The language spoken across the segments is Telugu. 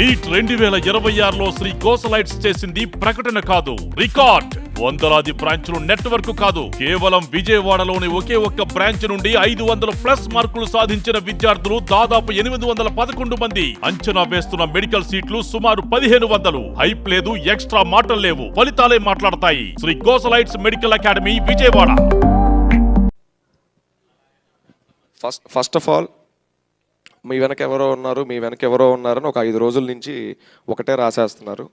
నీట్ 2026లో శ్రీ కోసలైట్స్ చేసింది ప్రకటన కాదు, రికార్డ్. వందలాది బ్రాంచ్లు నెట్వర్క్ కాదు, కేవలం విజయవాడలోని ఒకే ఒక్క బ్రాంచ్ నుండి 500+ మార్కులు సాధించిన విద్యార్థులు దాదాపు 811 మంది. అంచనా వేస్తున్న మెడికల్ సీట్లు సుమారు 1500. హైప్ లేదు, ఎక్స్ట్రా మాటలు లేవు, ఫలితాలే మాట్లాడతాయి. Shri Kosalites medical academy, Vijayawada. First of all, మీ వెనక ఎవరో ఉన్నారని ఒక 5 రోజుల నుంచి ఒకటే రాసేస్తున్నారు.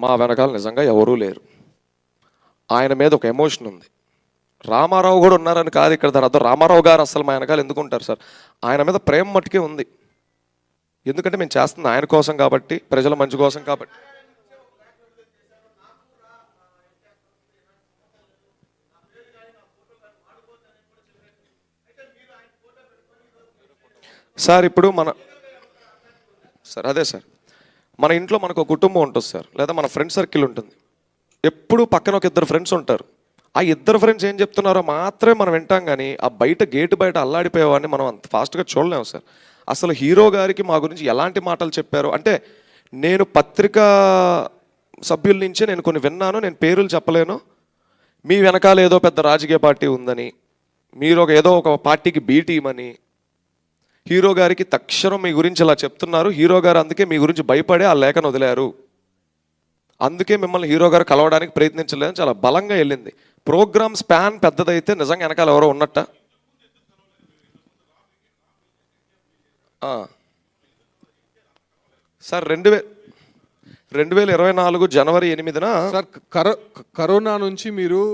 మా వెనకాల నిజంగా ఎవరూ లేరు. ఆయన మీద ఒక ఎమోషన్ ఉంది. రామారావు కూడా ఉన్నారని కాదు ఇక్కడ తర్వాత. రామారావు గారు అసలు మా వెనకాల ఎందుకు ఉంటారు సార్? ఆయన మీద ప్రేమ మట్టుకే ఉంది. ఎందుకంటే మేము చేస్తుంది ఆయన కోసం కాబట్టి, ప్రజల మంచి కోసం కాబట్టి. సార్ ఇప్పుడు అదే సార్, మన ఇంట్లో మనకు ఒక కుటుంబం ఉంటుంది సార్, లేదా మన ఫ్రెండ్ సర్కిల్ ఉంటుంది. ఎప్పుడు పక్కన ఒక 2 ఫ్రెండ్స్ ఉంటారు. ఆ 2 ఫ్రెండ్స్ ఏం చెప్తున్నారో మాత్రమే మనం వింటాం, కానీ ఆ గేటు బయట అల్లాడిపోయేవాడిని మనం అంత ఫాస్ట్గా చూడలేము సార్. అసలు హీరో గారికి మా గురించి ఎలాంటి మాటలు చెప్పారు అంటే, నేను పత్రికా సభ్యుల నుంచే నేను కొన్ని విన్నాను. నేను పేర్లు చెప్పలేను. మీ వెనకాల ఏదో పెద్ద రాజకీయ పార్టీ ఉందని, మీరు ఏదో ఒక పార్టీకి బీ టీమ్ అని, హీరో గారికి తక్షణం మీ గురించి ఇలా చెప్తున్నారు. హీరో గారు అందుకే మీ గురించి భయపడే ఆ లేఖను వదిలారు. అందుకే మిమ్మల్ని హీరో గారు కలవడానికి ప్రయత్నించలేదని చాలా బలంగా వెళ్ళింది. ప్రోగ్రామ్ స్పాన్ పెద్దదైతే నిజంగా వెనకాల ఎవరో ఉన్నట్ట. సార్ 2024 జనవరి 8న సార్ కరోనా నుంచి మీరు